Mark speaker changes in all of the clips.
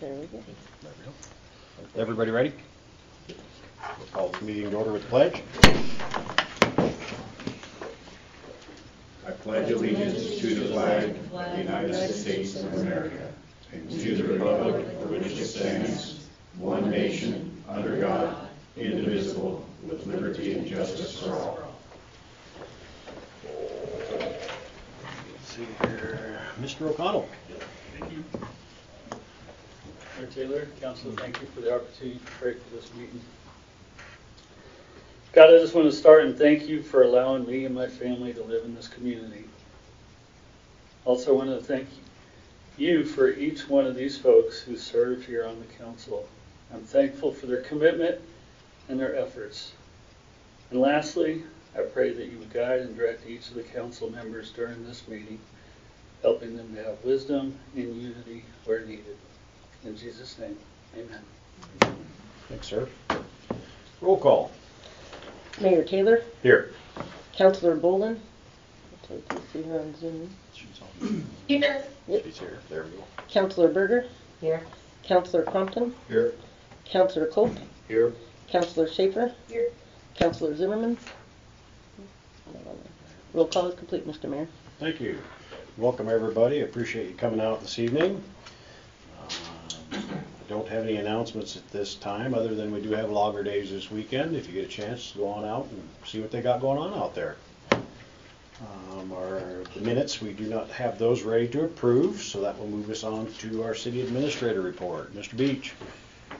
Speaker 1: There we go.
Speaker 2: Everybody ready? We'll call this meeting to order with the pledge.
Speaker 3: I pledge allegiance to the flag of the United States of America and to the republic for which it stands, one nation, under God, indivisible, with liberty and justice for all.
Speaker 2: Let's see here. Mr. O'Connell.
Speaker 4: Thank you. Mayor Taylor, Council, thank you for the opportunity to pray for this meeting. God, I just want to start and thank you for allowing me and my family to live in this community. Also want to thank you for each one of these folks who serve here on the council. I'm thankful for their commitment and their efforts. And lastly, I pray that you would guide and direct each of the council members during this meeting, helping them to have wisdom and unity where needed. In Jesus' name, amen.
Speaker 2: Thanks, sir. Roll call.
Speaker 1: Mayor Taylor,
Speaker 2: Here.
Speaker 1: Councilor Bolin. I'll take you see her on Zoom.
Speaker 2: She's on.
Speaker 1: Here. Yep.
Speaker 2: She's here. There we go.
Speaker 1: Councilor Berger.
Speaker 5: Here.
Speaker 1: Councilor Crompton.
Speaker 2: Here.
Speaker 1: Councilor Cope.
Speaker 2: Here.
Speaker 1: Councilor Schaefer.
Speaker 5: Here.
Speaker 1: Councilor Zimmerman. Roll call is complete, Mr. Mayor.
Speaker 2: Thank you. Welcome, everybody. I appreciate you coming out this evening. I don't have any announcements at this time, other than we do have logger days this weekend. If you get a chance, go on out and see what they got going on out there. The minutes, we do not have those ready to approve, so that will move us on to our city administrator report. Mr. Beach.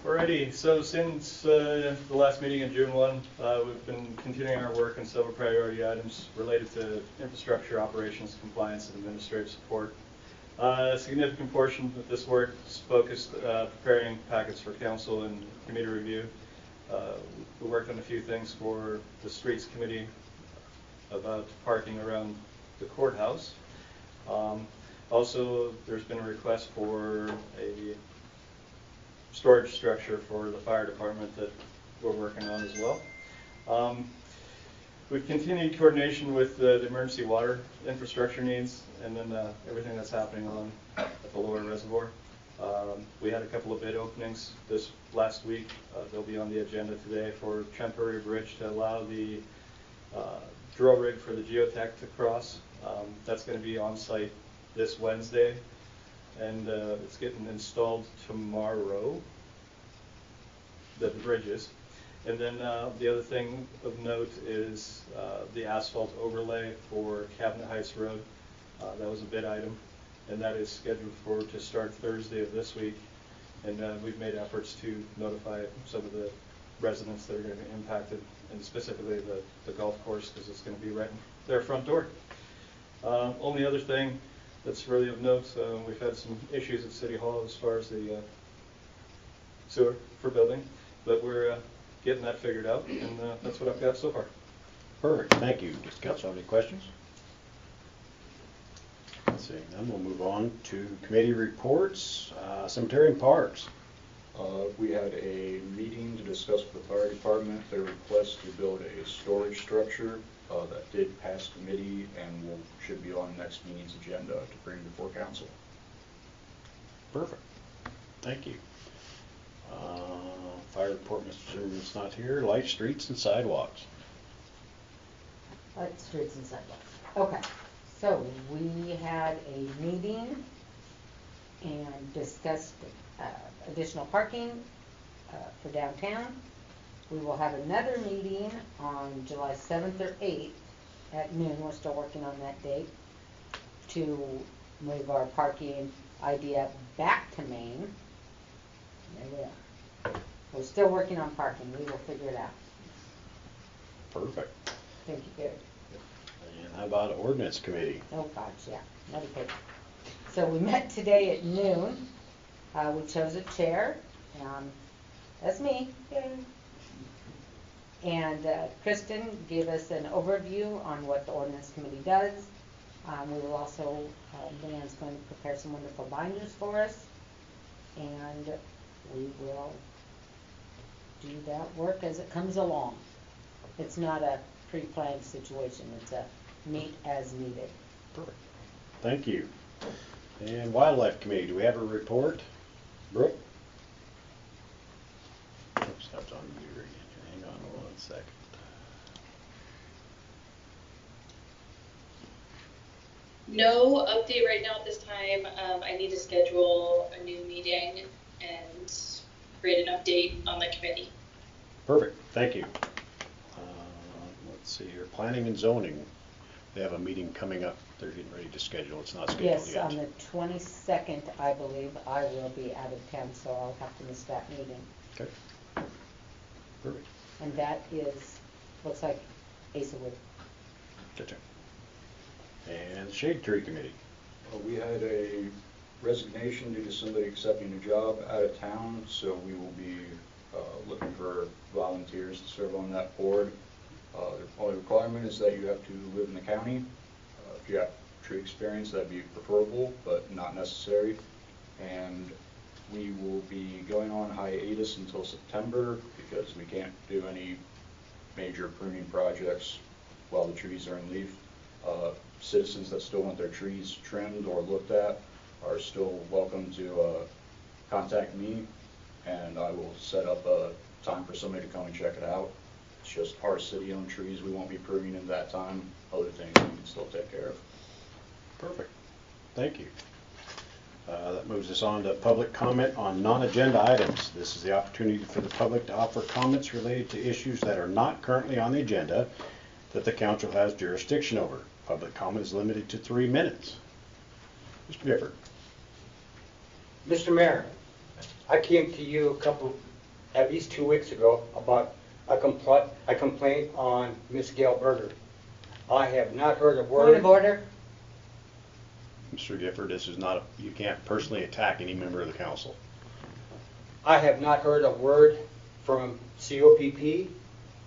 Speaker 6: Alrighty, so since the last meeting in June 1, we've been continuing our work on several priority items related to infrastructure, operations, compliance, and administrative support. A significant portion of this work is focused preparing packets for council and committee review. We worked on a few things for the streets committee about parking around the courthouse. Also, there's been a request for a storage structure for the fire department that we're working on as well. We've continued coordination with the emergency water infrastructure needs and then everything that's happening on at the lower reservoir. We had a couple of bid openings this last week. They'll be on the agenda today for temporary bridge to allow the drill rig for the geotech to cross. That's going to be on site this Wednesday, and it's getting installed tomorrow, the bridges. And then the other thing of note is the asphalt overlay for Cabinet Heights Road. That was a bid item, and that is scheduled to start Thursday of this week. And we've made efforts to notify some of the residents that are going to be impacted, and specifically the golf course, because it's going to be right in their front door. Only other thing that's really of note, we've had some issues at City Hall as far as the sewer for building, but we're getting that figured out, and that's what I've got so far.
Speaker 2: Perfect. Thank you. Does council have any questions? Seeing none, we'll move on to committee reports. Cemetery and Parks.
Speaker 7: We had a meeting to discuss with the fire department their request to build a storage structure that did pass committee and should be on next meeting's agenda to bring before council.
Speaker 2: Perfect. Thank you. Fire report, Mr. Zimmerman's not here. Light, streets, and sidewalks.
Speaker 5: Light, streets, and sidewalks. Okay, so we had a meeting and discussed additional parking for downtown. We will have another meeting on July 7th or 8th at noon. We're still working on that date to move our parking idea back to Main. There we are. We're still working on parking. We will figure it out.
Speaker 2: Perfect.
Speaker 5: Thank you, Gary.
Speaker 2: And how about ordinance committee?
Speaker 5: Oh gosh, yeah, another page. So we met today at noon. We chose a chair. That's me. Yay. And Kristen gave us an overview on what the ordinance committee does. We will also, Leanne's going to prepare some wonderful binders for us. And we will do that work as it comes along. It's not a pre-planned situation. It's a meet as needed.
Speaker 2: Perfect. Thank you. And Wildlife Committee, do we have a report? Brooke? Second.
Speaker 8: No update right now at this time. I need to schedule a new meeting and create an update on the committee.
Speaker 2: Perfect, thank you. Let's see here, planning and zoning. They have a meeting coming up. They're getting ready to schedule. It's not scheduled
Speaker 5: Yes,
Speaker 2: yet.
Speaker 5: on the 22nd, I believe, I will be out of town, so I'll have to miss that meeting.
Speaker 2: Okay. Perfect.
Speaker 5: And that is, looks like Asa Wood.
Speaker 2: Gotcha. And Shade Tree Committee.
Speaker 7: We had a resignation due to somebody accepting a job out of town, so we will be looking for volunteers to serve on that board. The only requirement is that you have to live in the county. If you have tree experience, that'd be preferable, but not necessary. And we will be going on hiatus until September because we can't do any major pruning projects while the trees are in leaf. Citizens that still want their trees trimmed or looked at are still welcome to contact me, and I will set up a time for somebody to come and check it out. It's just our city-owned trees. We won't be pruning in that time. Other things we can still take care of.
Speaker 2: Perfect. Thank you. That moves us on to public comment on non-agenda items. This is the opportunity for the public to offer comments related to issues that are not currently on the agenda that the council has jurisdiction over. Public comment is limited to 3 minutes. Mr. Gifford.
Speaker 9: Mr. Mayor, I came to you at least 2 weeks ago about a complaint on Miss Gail Berger. I have not heard a word.
Speaker 5: Point of order.
Speaker 2: Mr. Gifford, this is not, you can't personally attack any member of the council.
Speaker 9: I have not heard a word from COPP,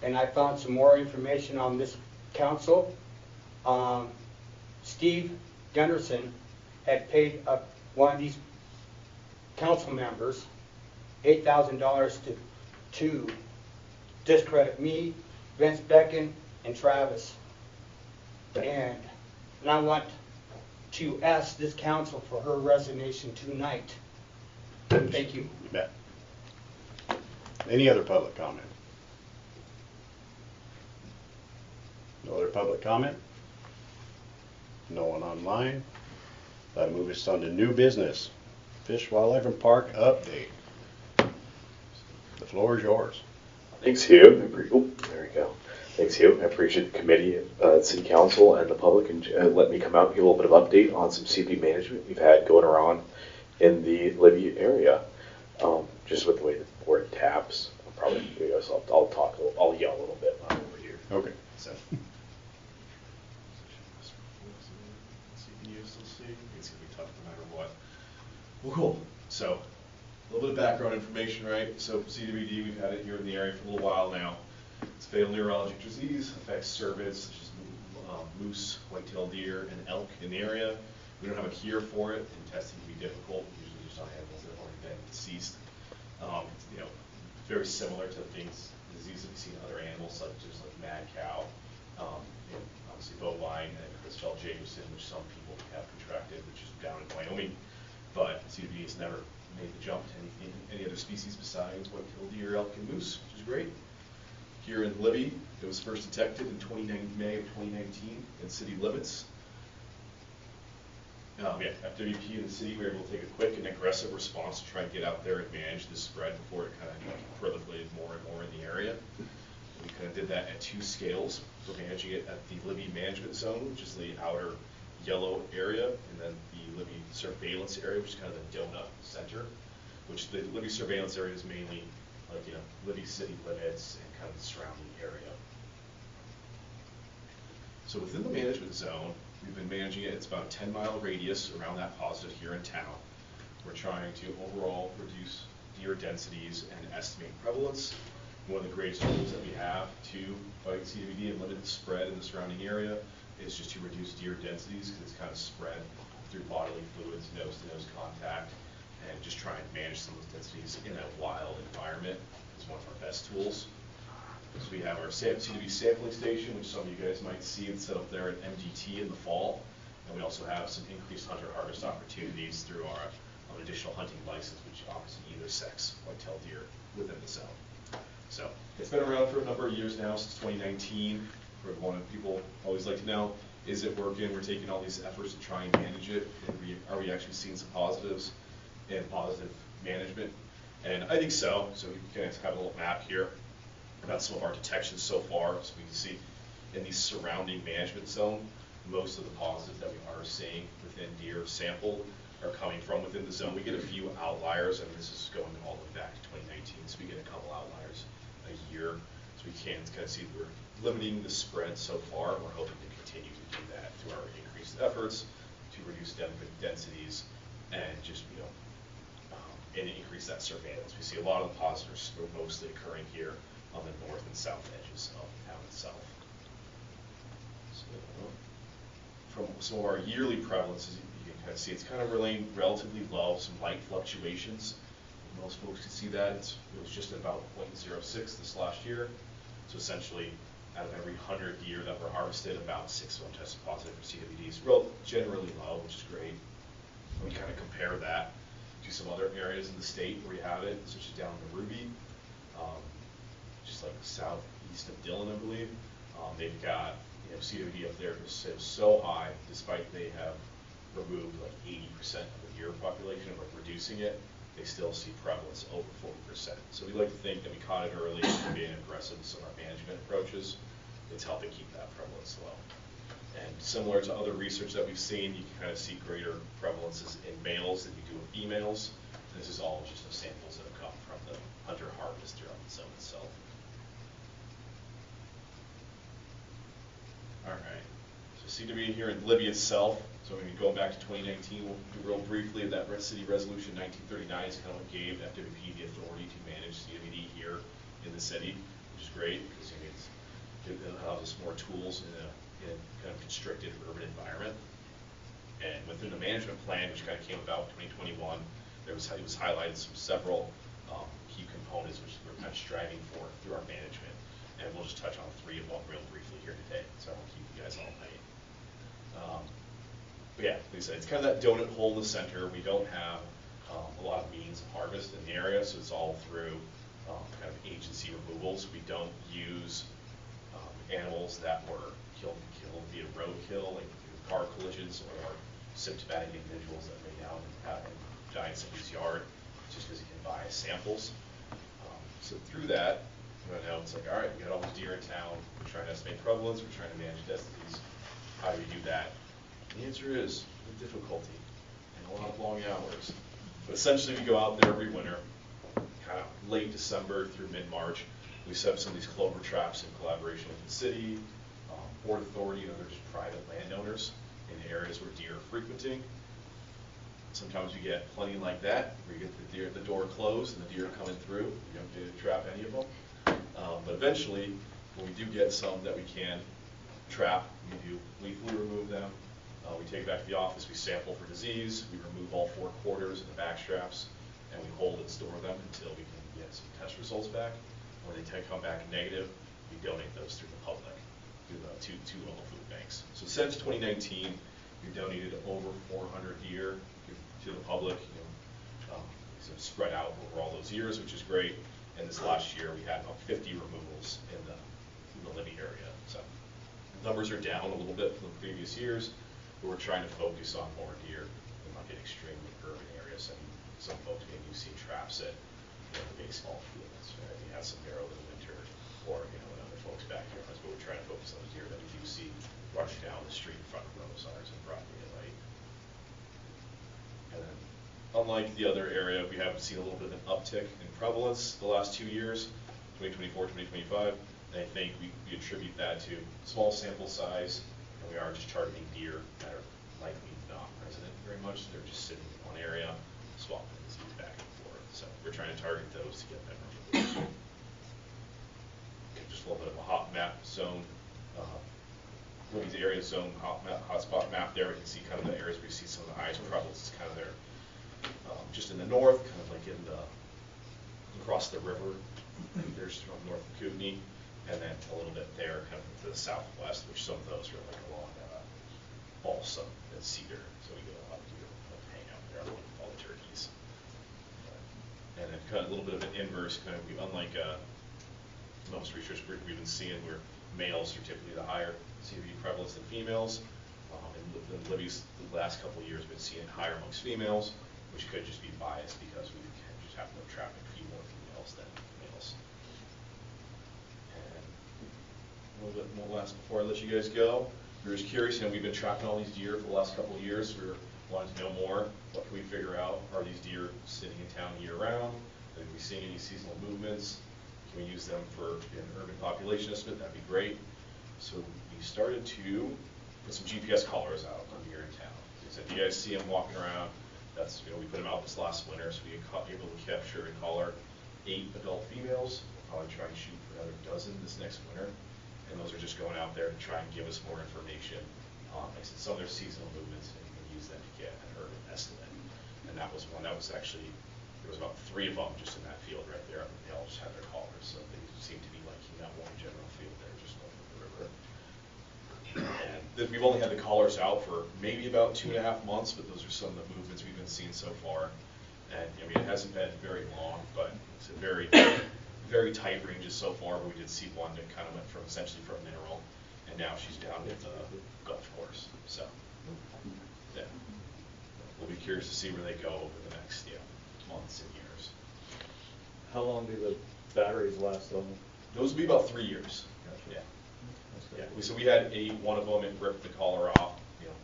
Speaker 9: and I found some more information on this council. Steve Gunderson had paid one of these council members $8,000 to discredit me, Vince Becken, and Travis. And I want to ask this council for her resignation tonight. Thank you.
Speaker 2: You bet. Any other public comment? No other public comment? No one online? That'll move us on to new business. Fish, Wildlife, and Park update. The floor is yours.
Speaker 10: Thanks, Hugh. There we go. Thanks, Hugh. I appreciate the committee, city council, and the public, and let me come out and give a little bit of update on some CP management we've had going around in the Libby area. Just with the way the board taps, I'll yell a little bit over here.
Speaker 2: Okay. So.
Speaker 11: It's going to be tough no matter what. Well, cool. So, a little bit of background information, right? So, CWD, we've had it here in the area for a little while now. It's a fatal neurologic disease, affects cervids, such as moose, white-tailed deer, and elk in the area. We don't have a cure for it, and testing can be difficult, usually just on animals that have already been deceased. You know, very similar to things, disease that we see in other animals, such as like mad cow, you know, obviously bovine, and Creutzfeldt-Jakob, which some people have contracted, which is down in Wyoming. But CWD has never made the jump to any other species besides white-tailed deer, elk, and moose, which is great. Here in Libby, it was first detected in May of 2019 in city limits. FWP in the city, we were able to take a quick and aggressive response to try and get out there and manage the spread before it kind of proliferated more and more in the area. We kind of did that at 2 scales. We're managing it at the Libby management zone, which is the outer yellow area, and then the Libby surveillance area, which is kind of the donut center, which the Libby surveillance area is mainly like, you know, Libby city limits and kind of the surrounding area. So within the management zone, we've been managing it. It's about a 10-mile radius around that positive here in town. We're trying to overall reduce deer densities and estimate prevalence. One of the greatest tools that we have to fight CWD and limit the spread in the surrounding area is just to reduce deer densities, because it's kind of spread through bodily fluids, nose-to-nose contact, and just try and manage some of those densities in a wild environment is one of our best tools. So we have our CWD sampling station, which some of you guys might see and set up there at MDT in the fall. And we also have some increased hunter harvest opportunities through our additional hunting license, which offers either sex white-tailed deer within the zone. So It's been around for a number of years now, since 2019. For one of people always like to know, is it working? We're taking all these efforts to try and manage it, and are we actually seeing some positives and positive management? And I think so. So we can have a little map here about some of our detections so far. So we can see in the surrounding management zone, most of the positives that we are seeing within deer sampled are coming from within the zone. We get a few outliers, and this is going all the way back to 2019, so we get a couple outliers a year. So we can kind of see we're limiting the spread so far. We're hoping to continue to do that through our increased efforts to reduce densities and just, and increase that surveillance. We see a lot of the positives are mostly occurring here on the north and south edges of the town itself. So, from some of our yearly prevalences, you can kind of see it's kind of remained relatively low, some light fluctuations. Most folks can see that. It was just about 0.06 this last year. So essentially, out of every 100 deer that were harvested, about 6 of them tested positive for CWDs. Generally low, which is great. We kind of compare that to some other areas in the state where we have it, such as down in the Ruby, just like southeast of Dillon, I believe. They've got CWD up there is so high, despite they have removed like 80% of the deer population and like reducing it, they still see prevalence over 40%. So we like to think that we caught it early and being aggressive with some of our management approaches. It's helping keep that prevalence low. And similar to other research that we've seen, you can kind of see greater prevalences in males than you do in females. And this is all just the samples that have come from the hunter harvest throughout the zone itself. All right, so CWD here in Libby itself. So I mean, going back to 2019, we'll do real briefly that City Resolution 1939 is kind of what gave FWP the authority to manage CWD here in the city, which is great because it allows us more tools in a kind of constricted urban environment. And within the management plan, which kind of came about in 2021, it was highlighted several key components which we're kind of striving for through our management. And we'll just touch on 3 of them real briefly here today, so I won't keep you guys all night. But yeah, like I said, it's kind of that donut hole in the center. We don't have a lot of means of harvest in the area, so it's all through kind of agency removals. We don't use animals that were killed via roadkill, like car collisions, or symptomatic individuals that lay down and die in somebody's yard, just because you can buy samples. So through that, it's like, all right, we got all these deer in town. We're trying to estimate prevalence. We're trying to manage densities. How do we do that? And the answer is with difficulty and a lot of long hours. But essentially, we go out there every winter, kind of late December through mid-March. We set up some of these clover traps in collaboration with the city, Port Authority, and other just private landowners in areas where deer are frequenting. Sometimes you get plenty like that, where you get the door closed and the deer coming through. You don't get to trap any of them. But eventually, when we do get some that we can trap, we do lethally remove them. We take it back to the office, we sample for disease, we remove all 4 quarters and the back straps, and we hold and store them until we can get some test results back. When they come back negative, we donate those through the public, through the two local food banks. So since 2019, we've donated over 400 deer to the public, spread out over all those years, which is great. And this last year, we had about 50 removals in the Libby area. So the numbers are down a little bit from the previous years, but we're trying to focus on more deer in like an extremely urban areas. And some folks maybe you've seen traps at the baseball fields, right? We have some narrow in the winter, or and other folks back here. But we're trying to focus on the deer that we do see running down the street in front of Rose Ours and Broadway at night. And then, unlike the other area, we have seen a little bit of an uptick in prevalence the last 2 years, 2024, 2025. And I think we attribute that to small sample size, and we are just targeting deer that are likely not resident very much. They're just sitting in one area, swapping disease back and forth. So we're trying to target those to get them removed. Just a little bit of a hot map zone. Libby's area zone hotspot map there. We can see kind of the areas where we see some of the highest prevalence is kind of there. Just in the north, kind of like across the river, there's from north of Kootenai, and then a little bit there, kind of to the southwest, which some of those are like along Balsam and Cedar. So we get a lot of deer hang out there along with all the turkeys. And then kind of a little bit of an inverse, kind of unlike most research we've been seeing where males are typically the higher CVD prevalence than females. And Libby's the last couple of years been seeing it higher amongst females, which could just be biased because we just happen to traffic a few more females than males. And a little bit more last before I let you guys go. We were just curious, we've been tracking all these deer for the last couple of years. We wanted to know more. What can we figure out? Are these deer sitting in town year round? Are we seeing any seasonal movements? Can we use them for an urban population estimate? That'd be great. So we started to put some GPS collars out on deer in town. So if you guys see them walking around, that's, we put them out this last winter, so we were able to capture and collar 8 adult females. We'll probably try and shoot for another dozen this next winter. And those are just going out there to try and give us more information on, like I said, some of their seasonal movements, and we can use them to get an urban estimate. And that was one that was actually, there was about 3 of them just in that field right there. They all just had their collars, so they seem to be liking that one general field there just north of the river. And we've only had the collars out for maybe about 2.5 months, but those are some of the movements we've been seeing so far. And I mean, it hasn't been very long, but it's a very tight ranges so far, but we did see one that kind of went from essentially from mineral, and now she's down at the golf course. So, yeah, we'll be curious to see where they go over the next months and years.
Speaker 6: How long do the batteries last on them?
Speaker 11: Those will be about 3 years.
Speaker 6: Gotcha.
Speaker 11: Yeah. So we had 8. One of them it ripped the collar off,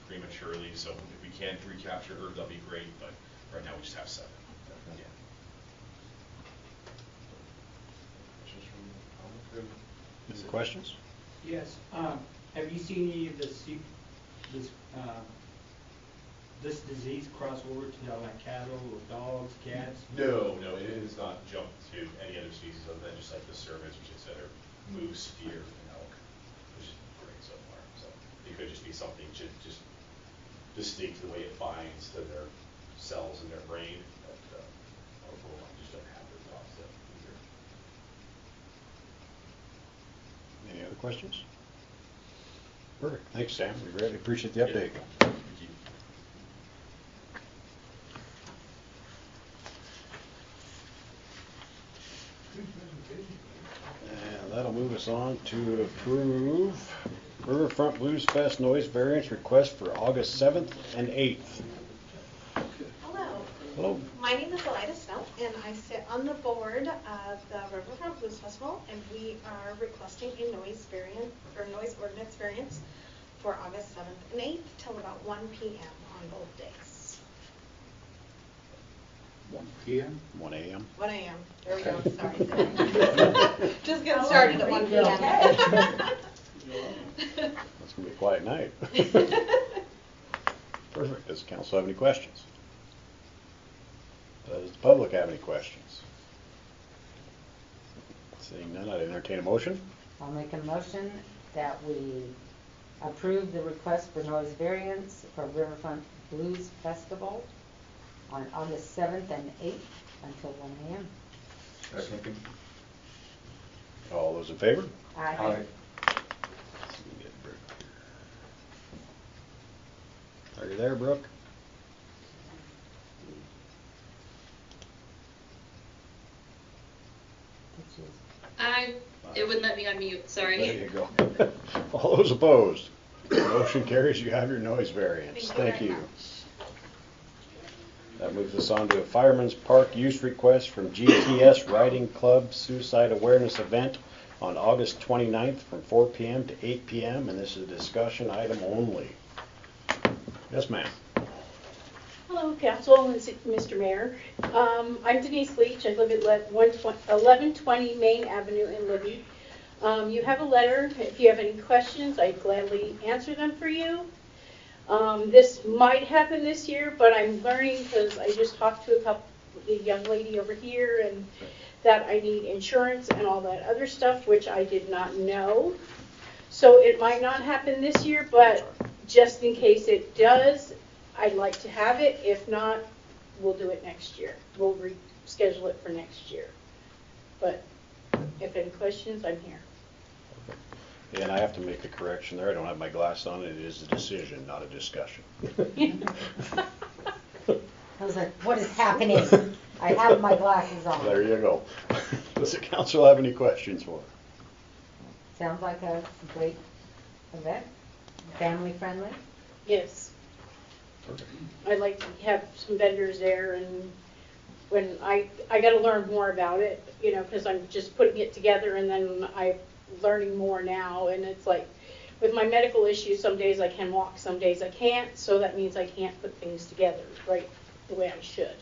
Speaker 11: prematurely. So if we can recapture her, that'll be great. But right now we just have 7. Yeah.
Speaker 2: Any questions?
Speaker 12: Yes. Have you seen any of this disease cross over to like cattle or dogs, cats?
Speaker 11: No, it has not jumped to any other species other than just like the cervus, which is either moose, deer, and elk, which is great so far. So it could just be something just distinct to the way it binds to their cells in their brain that just don't have their thoughts either.
Speaker 2: Any other questions? Perfect. Thanks, Sam. We really appreciate the update.
Speaker 11: Thank you.
Speaker 2: And that'll move us on to approve Riverfront Blues Fest noise variance request for August 7th and 8th.
Speaker 13: Hello.
Speaker 2: Hello.
Speaker 13: My name is Elida Snow, and I sit on the board of the Riverfront Blues Festival, and we are requesting a noise variance or noise ordinance variance for August 7th and 8th till about 1 p.m. on both days.
Speaker 7: 1 p.m.?
Speaker 2: 1 a.m.
Speaker 13: 1 a.m. There we go. Sorry. Just getting started at 1 p.m.
Speaker 2: It's going to be a quiet night. Perfect. Does the council have any questions? Does the public have any questions? Seeing none, I'd entertain a motion.
Speaker 5: I'll make a motion that we approve the request for noise variance for Riverfront Blues Festival on August 7th and 8th until 1 a.m.
Speaker 7: Second.
Speaker 2: All those in favor?
Speaker 5: Aye.
Speaker 2: Are you there, Brooke?
Speaker 8: It wouldn't let me unmute, sorry.
Speaker 2: There you go. All those opposed? Motion carries. You have your noise variance. Thank you. That moves us on to a Fireman's Park use request from GTS Riding Club Suicide Awareness Event on August 29th from 4 p.m. to 8 p.m. and this is a discussion item only. Yes, ma'am.
Speaker 14: Hello, Council and Mr. Mayor. I'm Denise Leach. I live at 1120 Main Avenue in Libby. You have a letter. If you have any questions, I'd gladly answer them for you. This might happen this year, but I'm learning because I just talked to the young lady over here and that I need insurance and all that other stuff, which I did not know. So it might not happen this year, but just in case it does, I'd like to have it. If not, we'll do it next year. We'll reschedule it for next year. But if any questions, I'm here.
Speaker 2: And I have to make a correction there. I don't have my glass on. It is a decision, not a discussion.
Speaker 5: I was like, what is happening? I have my glasses on.
Speaker 2: There you go. Does the council have any questions for her?
Speaker 5: Sounds like a great event, family friendly.
Speaker 14: Yes. I'd like to have some vendors there, and when I got to learn more about it, you know, because I'm just putting it together, and then I'm learning more now, and it's like, with my medical issues, some days I can walk, some days I can't, so that means I can't put things together right the way I should.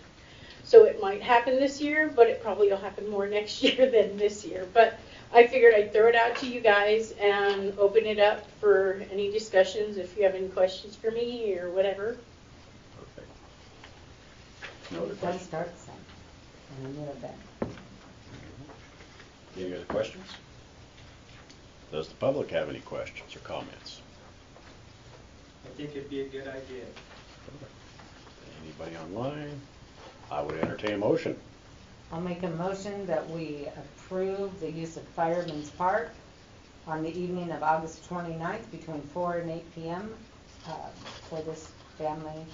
Speaker 14: So it might happen this year, but it probably will happen more next year than this year. But I figured I'd throw it out to you guys and open it up for any discussions if you have any questions for me or whatever.
Speaker 2: Perfect. No other
Speaker 5: It does
Speaker 2: questions?
Speaker 5: start some, and a new event.
Speaker 2: Any other questions? Does the public have any questions or comments?
Speaker 12: I think it'd be a good idea.
Speaker 2: Anybody online? I would entertain a motion.
Speaker 5: I'll make a motion that we approve the use of Fireman's Park on the evening of August 29th between 4 and 8 p.m. For this family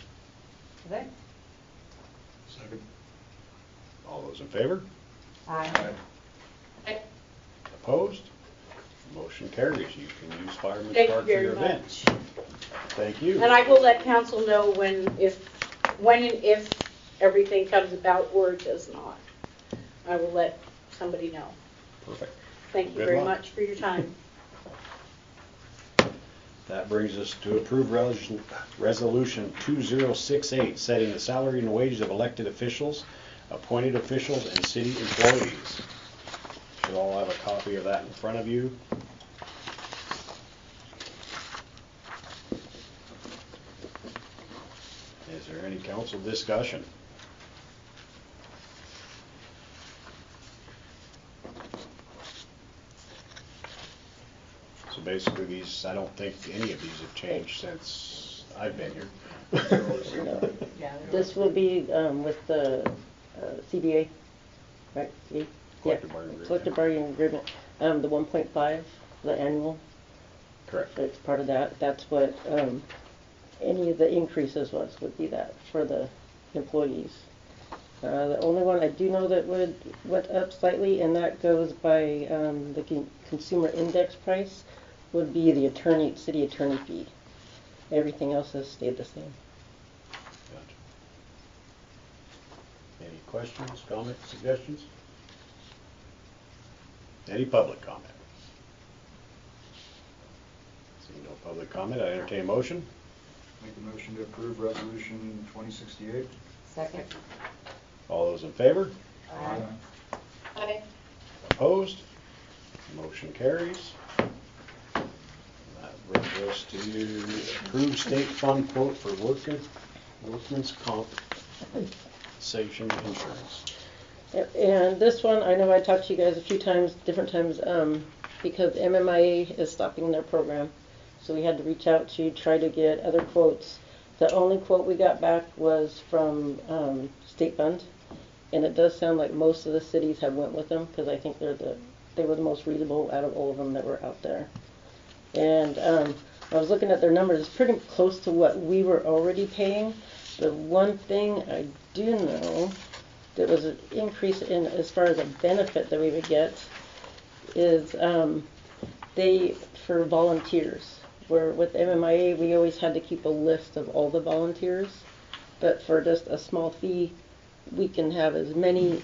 Speaker 5: event.
Speaker 7: Second.
Speaker 2: All those in favor?
Speaker 5: Aye.
Speaker 2: Opposed? Motion carries. You can use Fireman's
Speaker 14: Thank you
Speaker 2: Park for
Speaker 14: very
Speaker 2: your event.
Speaker 14: much.
Speaker 2: Thank you.
Speaker 14: And I will let council know when and if everything comes about or it does not. I will let somebody know.
Speaker 2: Perfect.
Speaker 14: Thank you
Speaker 2: Good
Speaker 14: very
Speaker 2: luck.
Speaker 14: much for your time.
Speaker 2: That brings us to approve resolution 2068, setting the salary and wages of elected officials, appointed officials, and city employees. Should all have a copy of that in front of you. Is there any council discussion? So basically these, I don't think any of these have changed since I've been here.
Speaker 1: This will be with the CBA, right?
Speaker 2: Collective bargaining agreement.
Speaker 1: Collective bargaining agreement, the 1.5, the annual.
Speaker 2: Correct.
Speaker 1: It's part of that. That's what any of the increases would be that for the employees. The only one I do know that went up slightly, and that goes by the consumer index price, would be the city attorney fee. Everything else has stayed the same.
Speaker 2: Gotcha. Any questions, comments, suggestions? Any public comment? Seeing no public comment, I entertain a motion.
Speaker 7: Make a motion to approve resolution 2068.
Speaker 5: Second.
Speaker 2: All those in favor?
Speaker 5: Aye.
Speaker 8: Aye.
Speaker 2: Opposed? Motion carries. That brings us to approve state fund quote for workman's compensation insurance.
Speaker 1: And this one, I know I talked to you guys a few times, different times, because MMIA is stopping their program. So we had to reach out to try to get other quotes. The only quote we got back was from State Fund, and it does sound like most of the cities have went with them because I think they were the most reasonable out of all of them that were out there. And I was looking at their numbers; it's pretty close to what we were already paying. The one thing I do know that was an increase in as far as a benefit that we would get is for volunteers. Where with MMIA, we always had to keep a list of all the volunteers, but for just a small fee, we can have as many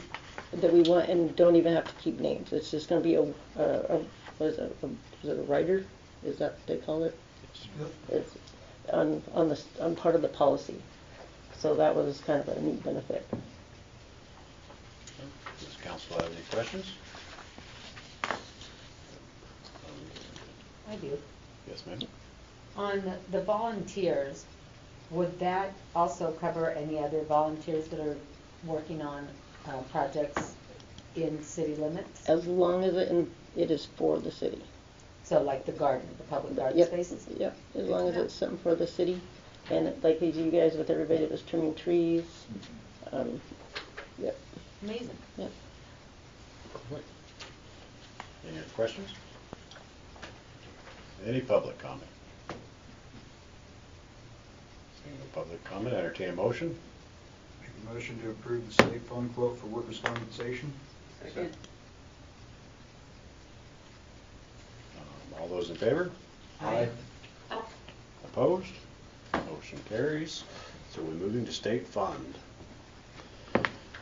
Speaker 1: that we want and don't even have to keep names. It's just going to be a is it a writer? Is that what they call it? It's on part of the policy. So that was kind of a neat benefit.
Speaker 2: Does council have any questions?
Speaker 5: I do.
Speaker 2: Yes, ma'am.
Speaker 5: On the volunteers, would that also cover any other volunteers that are working on projects in city limits?
Speaker 1: As long as it is for the city.
Speaker 5: So like the garden, the public garden
Speaker 1: Yep.
Speaker 5: spaces?
Speaker 1: Yep, as long as it's something for the city. And like you guys with everybody that was trimming trees. Yep.
Speaker 5: Amazing.
Speaker 1: Yep.
Speaker 2: Any other questions? Any public comment? Seeing no public comment, entertain a motion.
Speaker 7: Make a motion to approve the state fund quote for workers' compensation.
Speaker 2: All those in favor?
Speaker 9: Aye.
Speaker 2: Opposed? Motion carries. So we're moving to state fund.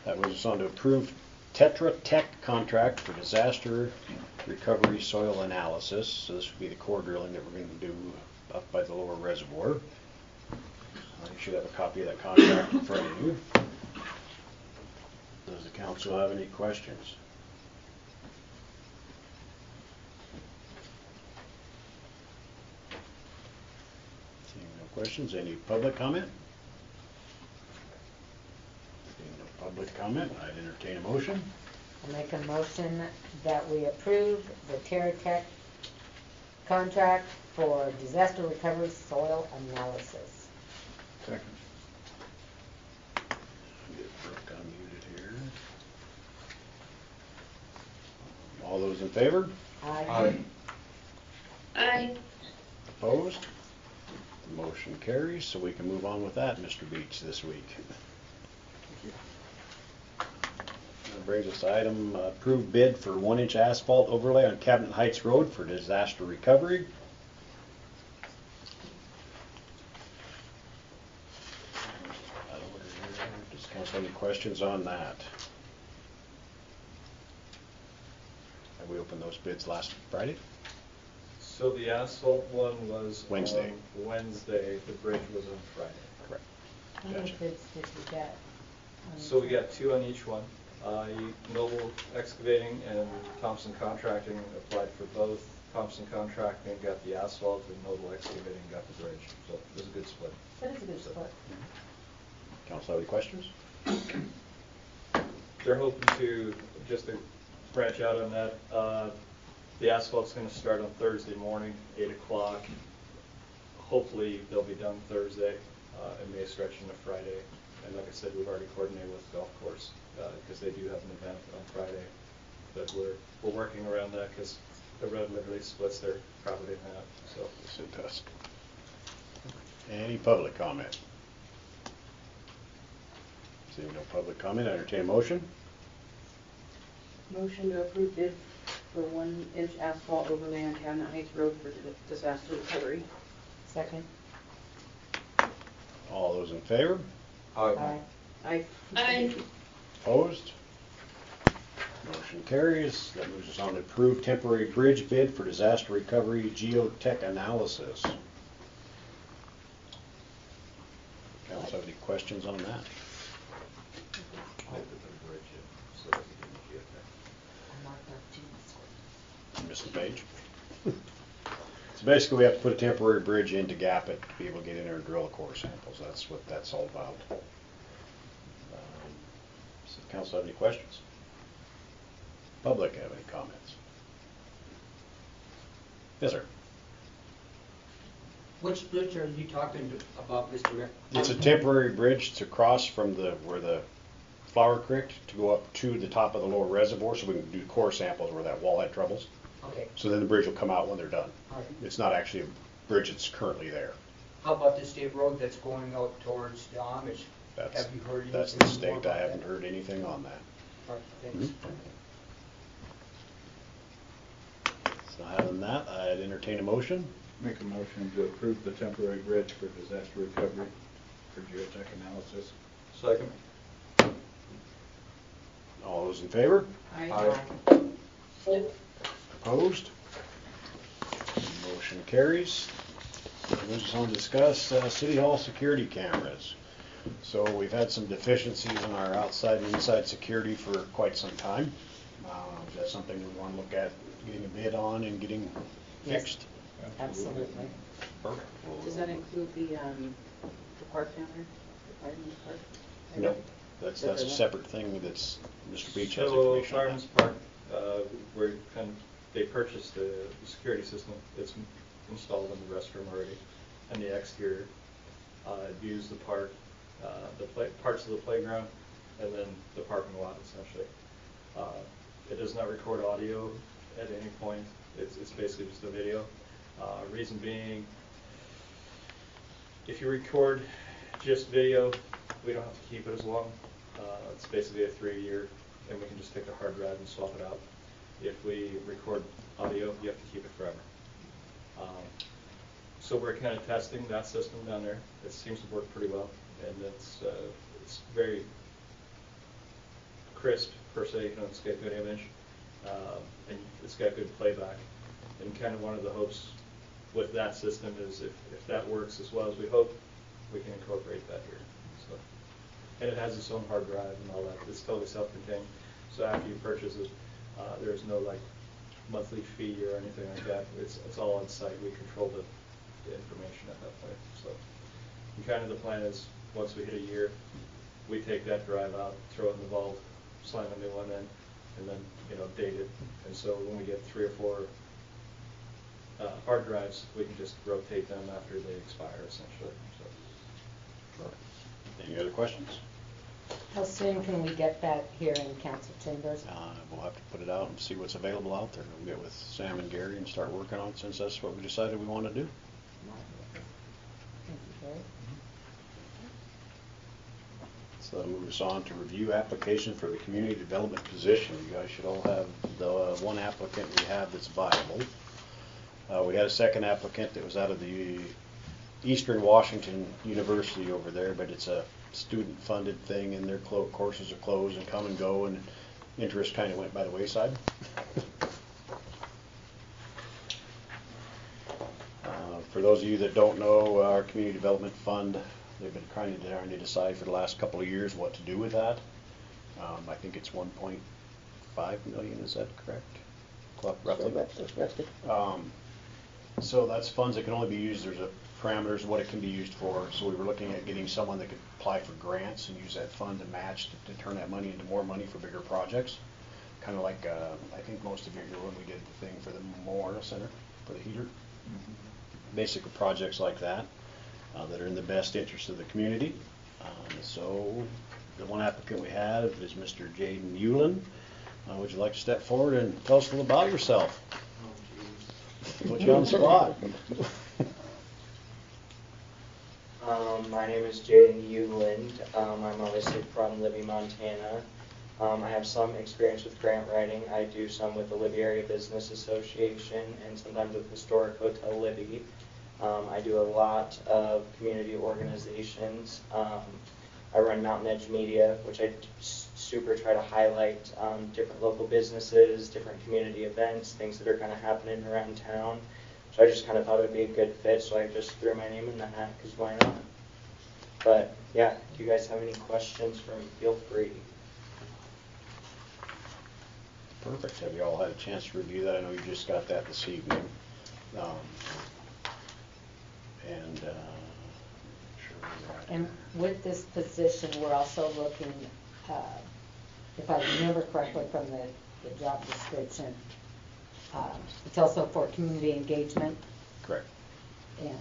Speaker 2: That moves us on to approve Tetra Tech contract for disaster recovery soil analysis. So this would be the core drilling that we're going to do up by the lower reservoir. You should have a copy of that contract in front of you. Does the council have any questions? Seeing no questions, any public comment? Seeing no public comment, I'd entertain a motion.
Speaker 5: I'll make a motion that we approve the TerraTech contract for disaster recovery soil analysis.
Speaker 7: Second.
Speaker 2: Get Brooke unmuted here. All those in favor?
Speaker 5: Aye.
Speaker 8: Aye.
Speaker 2: Opposed? The motion carries, so we can move on with that, Mr. Beach, this week. That brings us to item approved bid for 1-inch asphalt overlay on Cabinet Heights Road for disaster recovery. Does council have any questions on that? Have we opened those bids last Friday?
Speaker 6: So the asphalt one was
Speaker 2: Wednesday.
Speaker 6: on Wednesday, the bridge was on Friday.
Speaker 2: Correct.
Speaker 5: How many
Speaker 2: Gotcha.
Speaker 5: bids did we get?
Speaker 6: So we got 2 on each one. Noble Excavating and Thompson Contracting applied for both. Thompson Contracting got the asphalt and Noble Excavating got the bridge. So it was a good split.
Speaker 5: That is a good split.
Speaker 2: Council have any questions?
Speaker 6: They're hoping to, just to branch out on that, the asphalt's going to start on Thursday morning, 8 o'clock. Hopefully they'll be done Thursday. It may stretch into Friday. And like I said, we've already coordinated with the golf course because they do have an event on Friday. But we're working around that because the road literally splits their property in half. So
Speaker 2: Yes, it does. Any public comment? Seeing no public comment, I entertain a motion.
Speaker 15: Motion to approve bid for 1-inch asphalt overlay on Cabinet Heights Road for disaster recovery.
Speaker 5: Second.
Speaker 2: All those in favor?
Speaker 5: Aye.
Speaker 15: Aye.
Speaker 8: Aye.
Speaker 2: Opposed? Motion carries. That moves us on to approve temporary bridge bid for disaster recovery geotech analysis. Council have any questions on that? You missed the page. So basically we have to put a temporary bridge in to gap it to be able to get in there and drill the core samples. That's what that's all about. Does the council have any questions? Public have any comments? Yes, sir.
Speaker 9: Which bridge are you talking about, Mr. Mayor?
Speaker 2: It's a temporary bridge to cross from where the Flower Creek to go up to the top of the lower reservoir so we can do core samples where that wallhead troubles.
Speaker 9: Okay.
Speaker 2: So then the bridge will come out when they're done.
Speaker 9: All right.
Speaker 2: It's not actually a bridge that's currently there.
Speaker 9: How about the state road that's going out towards the Amish?
Speaker 2: That's,
Speaker 9: Have you heard anything
Speaker 2: that's the
Speaker 9: more
Speaker 2: state.
Speaker 9: about
Speaker 2: I haven't
Speaker 9: that?
Speaker 2: heard anything on that.
Speaker 9: All right, thanks.
Speaker 2: So having that, I'd entertain a motion.
Speaker 7: Make a motion to approve the temporary bridge for disaster recovery for geotech analysis.
Speaker 6: second.
Speaker 2: All those in favor?
Speaker 15: Aye.
Speaker 2: Opposed? Motion carries. We're just going to discuss City Hall security cameras. So we've had some deficiencies in our outside and inside security for quite some time. Is that something we want to look at getting a bid on and getting fixed?
Speaker 5: Absolutely.
Speaker 2: Perfect.
Speaker 15: Does that include the park down there? The fireman's park?
Speaker 2: No, that's a separate thing that's, Mr. Beach has
Speaker 6: So
Speaker 2: information on
Speaker 6: Fireman's
Speaker 2: that.
Speaker 6: Park, they purchased the security system. It's installed in the restroom already, and the exterior. Views the park, parts of the playground, and then the parking lot essentially. It does not record audio at any point. It's basically just a video. Reason being, if you record just video, we don't have to keep it as long. It's basically a 3-year, and we can just take a hard drive and swap it out. If we record audio, you have to keep it forever. So we're kind of testing that system down there. It seems to work pretty well, and it's very crisp per se. You know, it's got good image, and it's got good playback. And kind of one of the hopes with that system is if that works as well as we hope, we can incorporate that here. So, and it has its own hard drive and all that. It's totally self-contained. So after you purchase it, there's no like monthly fee or anything like that. It's all on site. We control the information at that point. So, and kind of the plan is once we hit a year, we take that drive out, throw it in the vault, slam a new one in, and then date it. And so when we get 3 or 4 hard drives, we can just rotate them after they expire, essentially. So.
Speaker 2: Any other questions?
Speaker 5: How soon can we get that here in council chambers?
Speaker 2: We'll have to put it out and see what's available out there. We'll get with Sam and Gary and start working on it since that's what we decided we want to do.
Speaker 5: Thank you, Gary.
Speaker 2: So that'll move us on to review application for the community development position. You guys should all have the one applicant we have that's viable. We had a second applicant that was out of the Eastern Washington University over there, but it's a student-funded thing, and their courses are closed and come and go, and interest kind of went by the wayside. For those of you that don't know, our community development fund, they've been trying to decide for the last couple of years what to do with that. I think it's 1.5 million. Is that correct? Roughly. So that's funds that can only be used. There's a parameters of what it can be used for. So we were looking at getting someone that could apply for grants and use that fund to match to turn that money into more money for bigger projects. Kind of like I think most of you know when we did the thing for the Memorial Center for the heater. Basic projects like that that are in the best interest of the community. So the one applicant we have is Mr. Jaden Hewlin. Would you like to step forward and tell us a little about yourself? Put you on the spot.
Speaker 16: My name is Jaden Hewlin. I'm obviously from Libby, Montana. I have some experience with grant writing. I do some with the Libby Area Business Association and sometimes with Historic Hotel Libby. I do a lot of community organizations. I run Mountain Edge Media, which I super try to highlight different local businesses, different community events, things that are kind of happening around town. So I just kind of thought it would be a good fit, so I just threw my name in the hat, because why not? But yeah, if you guys have any questions for me, feel free.
Speaker 2: Perfect. Have you all had a chance to review that? I know you just got that this evening.
Speaker 5: And with this position, we're also looking, if I remember correctly from the job description, it's also for community engagement.
Speaker 2: Correct.
Speaker 5: And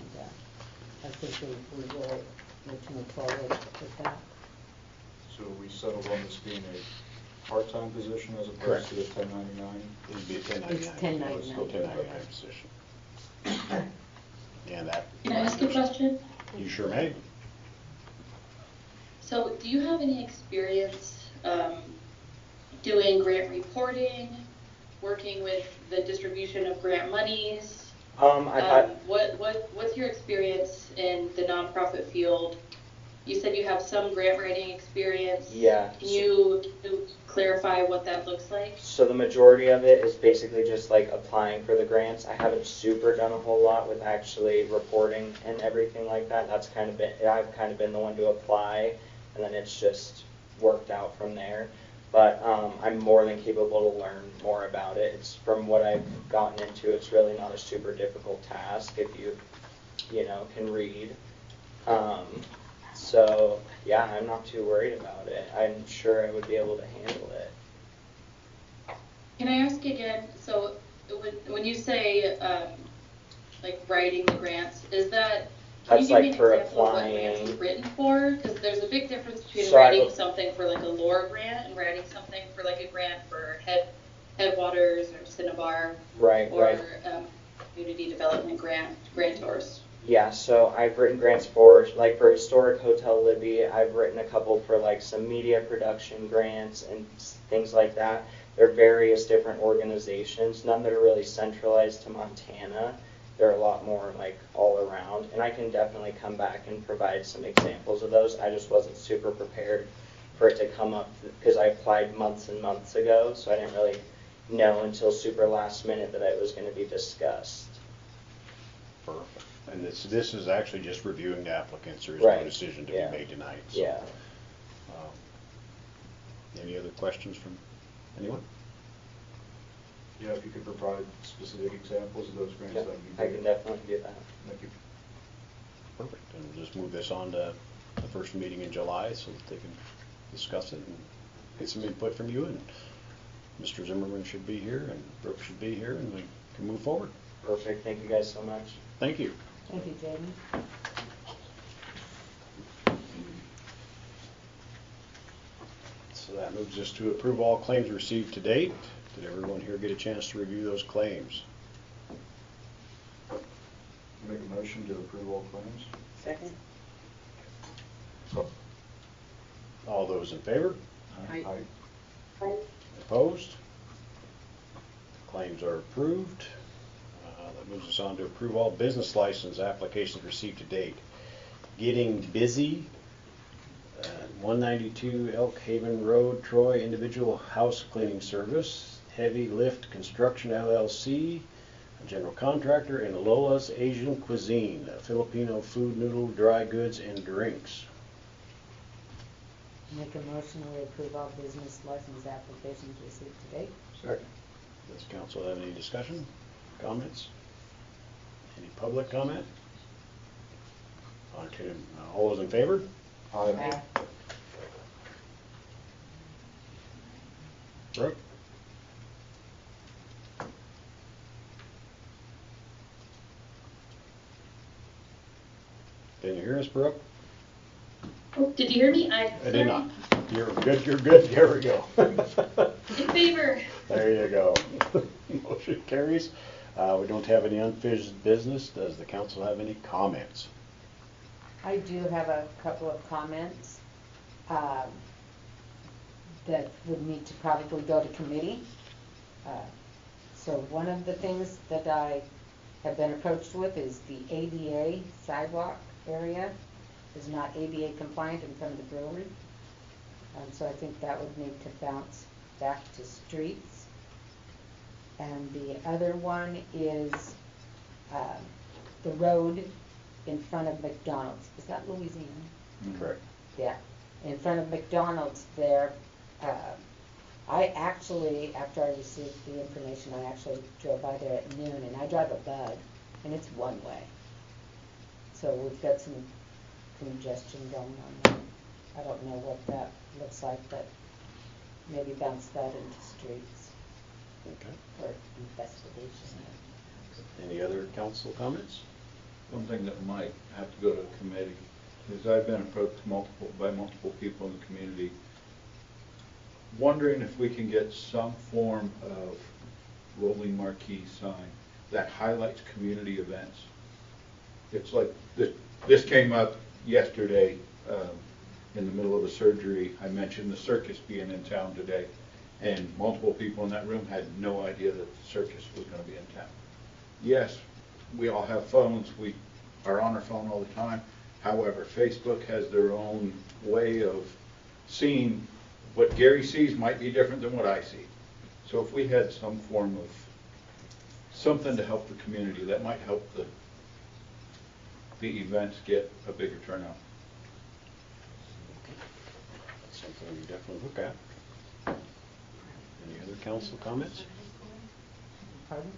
Speaker 5: I think we will need to move forward with that.
Speaker 7: So we settled on this being a part-time position as opposed
Speaker 2: Correct.
Speaker 7: to a 1099?
Speaker 2: It would be a 1099.
Speaker 5: It's 1099.
Speaker 2: Still 1099 position. And that.
Speaker 8: Can I ask a question?
Speaker 2: You sure may.
Speaker 8: So, do you have any experience doing grant reporting, working with the distribution of grant monies? What's your experience in the nonprofit field? You said you have some grant writing experience.
Speaker 16: Yeah.
Speaker 8: Can you clarify what that looks like?
Speaker 16: So the majority of it is basically just like applying for the grants. I haven't super done a whole lot with actually reporting and everything like that. I've kind of been the one to apply, and then it's just worked out from there. But I'm more than capable to learn more about it. It's from what I've gotten into, it's really not a super difficult task if you can read. So yeah, I'm not too worried about it. I'm sure I would be able to handle it.
Speaker 8: Can I ask again, so when you say like writing the grants, is that, can you give me an example of what grants you've written for? Because there's a big difference between writing something for like a lore grant and writing something for like a grant for Headwaters or Cinnabar, or community development grantors.
Speaker 16: Yeah, so I've written grants for Historic Hotel Libby. I've written a couple for like some media production grants and things like that. There are various different organizations, none that are really centralized to Montana. they're a lot more like all around. And I can definitely come back and provide some examples of those. I just wasn't super prepared for it to come up because I applied months and months ago, so I didn't really know until super last minute that it was going to be discussed.
Speaker 2: Perfect. And this is actually just reviewing the applicants. There is
Speaker 16: Right.
Speaker 2: no decision to
Speaker 16: Yeah.
Speaker 2: be made tonight. So,
Speaker 16: Yeah.
Speaker 2: any other questions from anyone?
Speaker 7: Yeah, if you could provide specific examples of those grants,
Speaker 16: Yep,
Speaker 7: that would be
Speaker 16: I
Speaker 7: great.
Speaker 16: can definitely do that.
Speaker 7: Thank you.
Speaker 2: Perfect. And we'll just move this on to the first meeting in July so that they can discuss it and get some input from you. And Mr. Zimmerman should be here and Brooke should be here and we can move forward.
Speaker 16: Perfect. Thank you guys so much.
Speaker 2: Thank you.
Speaker 5: Thank you, Jaden.
Speaker 2: So that moves us to approve all claims received to date. Did everyone here get a chance to review those claims?
Speaker 7: Make a motion to approve all claims.
Speaker 15: Second.
Speaker 2: All those in favor?
Speaker 15: Aye.
Speaker 2: Opposed? Claims are approved. That moves us on to approve all business license applications received to date. Getting Busy, 192 Elk Haven Road, Troy, individual house cleaning service. Heavy Lift Construction LLC, a general contractor, and Lola's Asian Cuisine, a Filipino food, noodle, dry goods, and drinks.
Speaker 5: Make a motion we approve all business license applications received to date.
Speaker 7: Second.
Speaker 2: Does council have any discussion, comments? Any public comment? All those in favor?
Speaker 7: Aye.
Speaker 2: Brooke? Can you hear us, Brooke?
Speaker 8: Oh, did you hear me?
Speaker 2: I did not. You're good, you're good. There we go.
Speaker 8: In favor.
Speaker 2: There you go. Motion carries. We don't have any unfinished business. Does the council have any comments?
Speaker 5: I do have a couple of comments that would need to probably go to committee. So one of the things that I have been approached with is the ADA sidewalk area is not ADA compliant in front of the brewery. So I think that would need to bounce back to streets. And the other one is the road in front of McDonald's. Is that Louisiana?
Speaker 2: Correct.
Speaker 5: Yeah. In front of McDonald's there, I actually, after I received the information, I actually drove by there at noon, and I drive a Bug, and it's one way. So we've got some congestion going on there. I don't know what that looks like, but maybe bounce that into streets
Speaker 2: Okay.
Speaker 5: for investigation.
Speaker 2: Any other council comments?
Speaker 7: One thing that might have to go to committee is I've been approached by multiple people in the community wondering if we can get some form of rolling marquee sign that highlights community events. It's like this came up yesterday in the middle of a surgery. I mentioned the circus being in town today, and multiple people in that room had no idea that the circus was going to be in town. Yes, we all have phones. We are on our phone all the time. However, Facebook has their own way of seeing what Gary sees might be different than what I see. So if we had some form of something to help the community, that might help the events get a bigger turnout.
Speaker 2: That's something we definitely look at. Any other council comments?
Speaker 5: Pardon?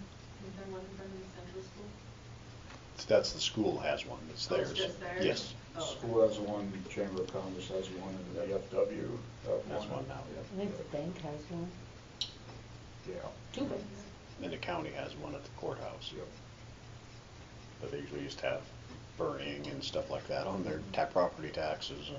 Speaker 2: That's the school has one. It's
Speaker 15: Oh, it's
Speaker 2: theirs.
Speaker 15: just theirs?
Speaker 2: Yes.
Speaker 7: School has one, Chamber of Commerce has one, and the FW
Speaker 2: That's one now,
Speaker 5: I think the bank has one.
Speaker 7: Yeah.
Speaker 5: Two banks.
Speaker 2: And the county has one at the courthouse.
Speaker 7: Yep.
Speaker 2: But they usually just have burning and stuff like that on their property taxes.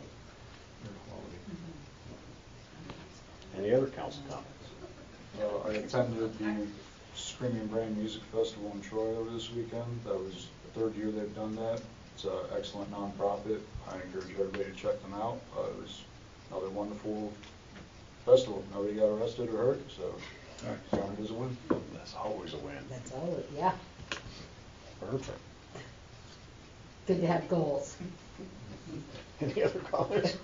Speaker 2: Any other council comments?
Speaker 7: I attended the Screaming Brain Music Festival in Troy over this weekend. That was the third year they've done that. It's an excellent nonprofit. I encourage everybody to check them out. It was another wonderful festival. Nobody got arrested or hurt, so counted as a win.
Speaker 2: That's always a win.
Speaker 5: That's all, yeah.
Speaker 2: Perfect.
Speaker 5: Good to have goals.
Speaker 2: Any other comments?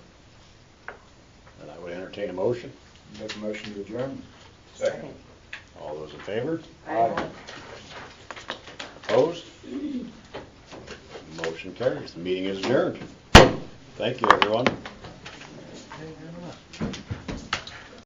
Speaker 2: Then I would entertain a motion.
Speaker 7: Make a motion to adjourn.
Speaker 9: Second.
Speaker 2: All those in favor?
Speaker 5: Aye.
Speaker 2: Opposed? Motion carries. The meeting is adjourned. Thank you, everyone.